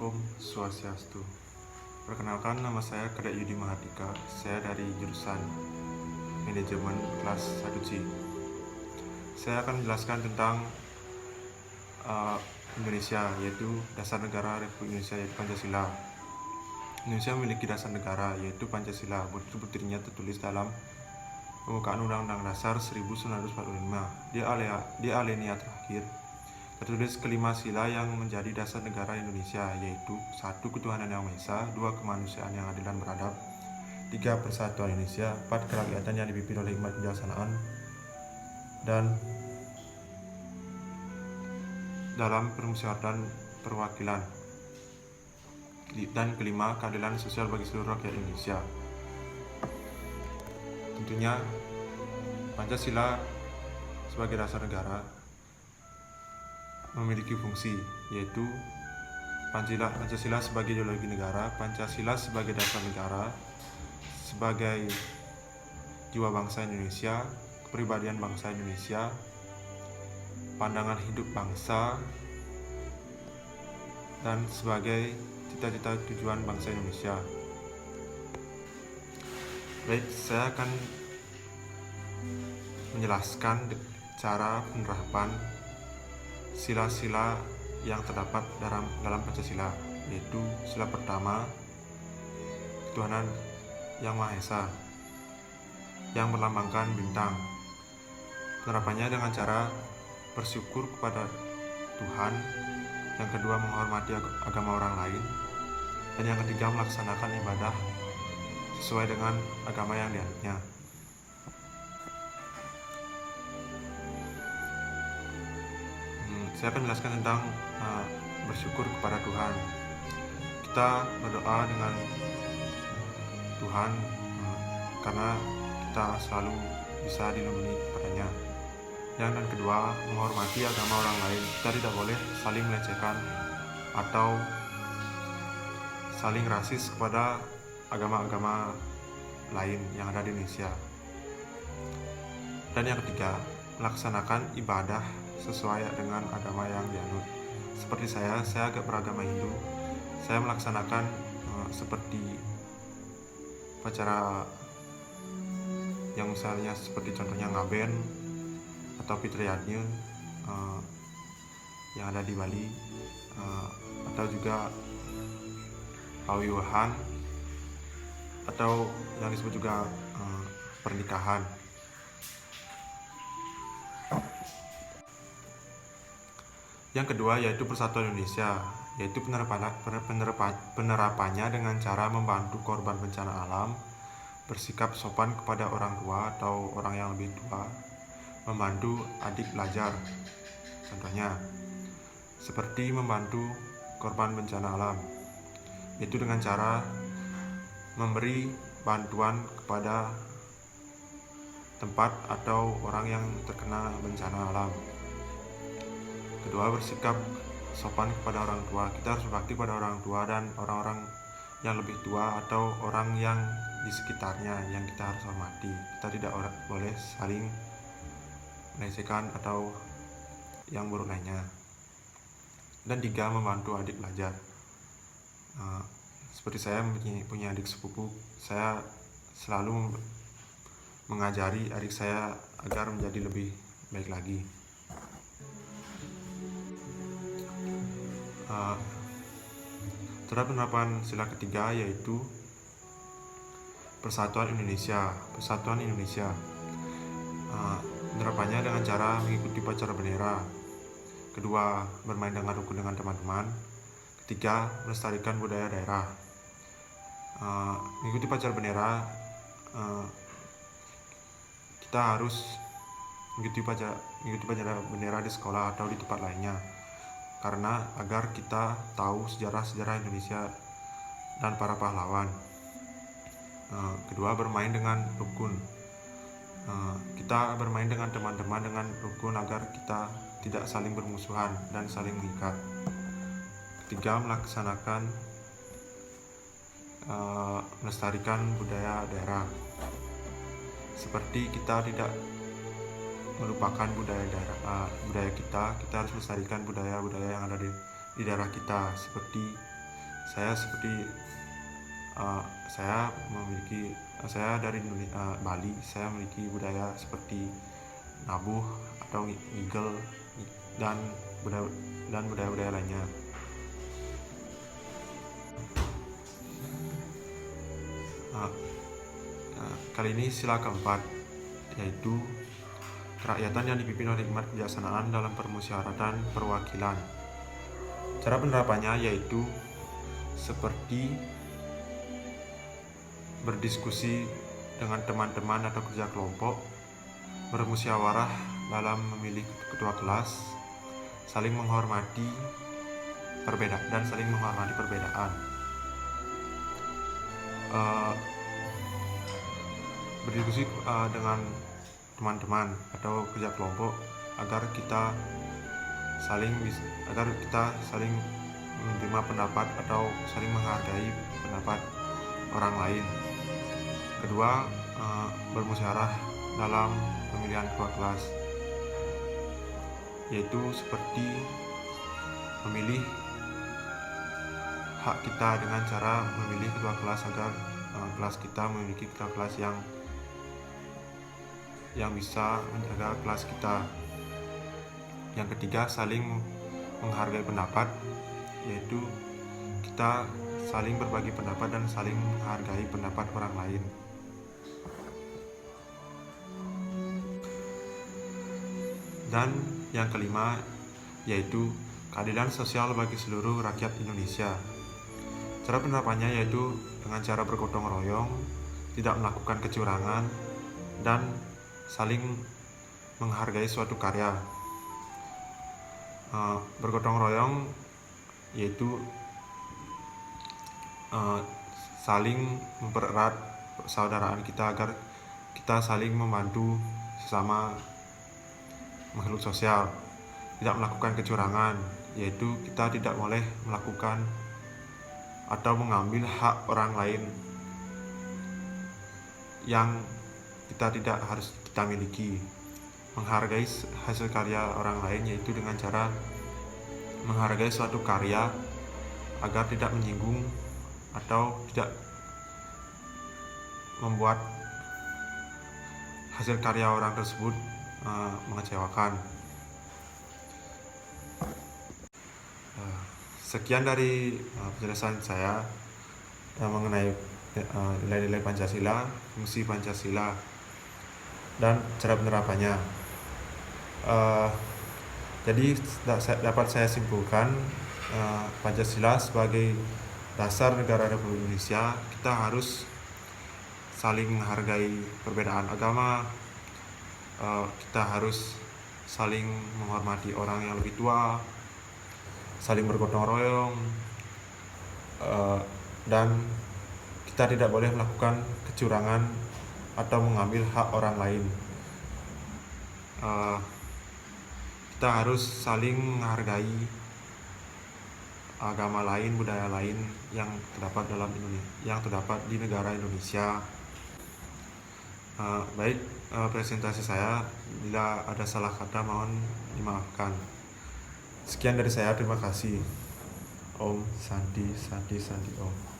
Om Swastiastu. Perkenalkan, nama saya Kadek Yudi Mahardika. Saya dari jurusan Manajemen kelas 1C. Saya akan menjelaskan tentang Indonesia, yaitu dasar negara Republik Indonesia, yaitu Pancasila. Indonesia memiliki dasar negara, yaitu Pancasila. Butir-butirnya tertulis dalam pembukaan Undang-Undang Dasar 1945. Di alinea terakhir tertulis kelima sila yang menjadi dasar negara Indonesia, yaitu 1. Ketuhanan Yang Maha Esa, 2. Kemanusiaan yang adil dan beradab, 3. Persatuan Indonesia, 4. Kerakyatan yang dipimpin oleh hikmat kebijaksanaan, dan dalam permusyawaratan perwakilan, dan kelima, keadilan sosial bagi seluruh rakyat Indonesia. Tentunya Pancasila sebagai dasar negara memiliki fungsi, yaitu Pancasila sebagai ideologi negara, Pancasila sebagai dasar negara, sebagai jiwa bangsa Indonesia, kepribadian bangsa Indonesia, pandangan hidup bangsa, dan sebagai cita-cita tujuan bangsa Indonesia. Baik, saya akan menjelaskan cara penerapan sila-sila yang terdapat dalam Pancasila, yaitu sila pertama, ketuhanan Yang Maha Esa, yang melambangkan bintang. Penerapannya dengan cara bersyukur kepada Tuhan, yang kedua menghormati agama orang lain, dan yang ketiga melaksanakan ibadah sesuai dengan agama yang dianutnya. Saya akan menjelaskan tentang bersyukur kepada Tuhan. Kita berdoa dengan Tuhan karena kita selalu bisa dilindungi kepadanya. Dan kedua, menghormati agama orang lain. Kita tidak boleh saling melecehkan atau saling rasis kepada agama-agama lain yang ada di Indonesia. Dan yang ketiga, melaksanakan ibadah sesuai dengan agama yang dianut. Seperti saya agak beragama Hindu. Saya melaksanakan seperti upacara yang misalnya seperti contohnya ngaben atau fitriyadnya yang ada di Bali, atau juga pawiwahan, atau yang disebut juga pernikahan. Yang kedua yaitu Persatuan Indonesia, yaitu penerapannya dengan cara membantu korban bencana alam, bersikap sopan kepada orang tua atau orang yang lebih tua, membantu adik belajar. Contohnya seperti membantu korban bencana alam, yaitu dengan cara memberi bantuan kepada tempat atau orang yang terkena bencana alam. Kedua, bersikap sopan kepada orang tua. Kita harus berbakti pada orang tua dan orang-orang yang lebih tua atau orang yang di sekitarnya yang kita harus hormati. Kita tidak boleh saling melecehkan atau yang buruk lainnya. Dan tiga, membantu adik belajar. Seperti saya punya adik sepupu, saya selalu mengajari adik saya agar menjadi lebih baik lagi. Terhadap penerapan sila ketiga yaitu Persatuan Indonesia. Penerapannya dengan cara mengikuti upacara bendera. Kedua, bermain dengan rukun dengan teman-teman. Ketiga, melestarikan budaya daerah. Mengikuti upacara bendera, kita harus mengikuti upacara bendera di sekolah atau di tempat lainnya, karena agar kita tahu sejarah Indonesia dan para pahlawan. Kedua, bermain dengan rukun. Kita bermain dengan teman-teman dengan rukun agar kita tidak saling bermusuhan dan saling mengikat. Ketiga, melestarikan budaya daerah. Seperti kita tidak melupakan budaya kita harus melestarikan budaya yang ada di daerah kita, seperti saya seperti saya dari Bali. Saya memiliki budaya seperti nabuh atau ngigel dan budaya-budaya lainnya. Kali ini sila keempat, yaitu kerakyatan yang dipimpin oleh hikmat kebijaksanaan dalam permusyawaratan perwakilan. Cara penerapannya yaitu seperti berdiskusi dengan teman-teman atau kerja kelompok, bermusyawarah dalam memilih ketua kelas, saling menghormati perbedaan. Berdiskusi dengan teman-teman atau kerja kelompok agar kita saling menerima pendapat atau saling menghargai pendapat orang lain. Kedua, bermusyawarah dalam pemilihan ketua kelas, yaitu seperti memilih hak kita dengan cara memilih ketua kelas agar kelas kita memiliki ketua kelas yang bisa menjaga kelas kita. Yang ketiga, saling menghargai pendapat, yaitu kita saling berbagi pendapat dan saling menghargai pendapat orang lain. Dan yang kelima, yaitu keadilan sosial bagi seluruh rakyat Indonesia. Cara penerapannya yaitu dengan cara bergotong royong, tidak melakukan kecurangan, dan saling menghargai suatu karya. Bergotong royong yaitu saling mempererat persaudaraan kita agar kita saling membantu sesama makhluk sosial. Tidak melakukan kecurangan, yaitu kita tidak boleh melakukan atau mengambil hak orang lain yang tidak harus kita miliki. Menghargai hasil karya orang lain yaitu dengan cara menghargai suatu karya agar tidak menyinggung atau tidak membuat hasil karya orang tersebut mengecewakan. Sekian dari penjelasan saya mengenai nilai-nilai Pancasila, fungsi Pancasila, dan cara penerapannya. Jadi dapat saya simpulkan, Pancasila sebagai dasar negara Republik Indonesia, kita harus saling menghargai perbedaan agama, kita harus saling menghormati orang yang lebih tua, saling bergotong royong, dan kita tidak boleh melakukan kecurangan atau mengambil hak orang lain. Kita harus saling menghargai agama lain, budaya lain yang terdapat di negara Indonesia. Baik, presentasi saya, bila ada salah kata mohon dimaafkan. Sekian dari saya, terima kasih. Om Santi Santi Santi Om.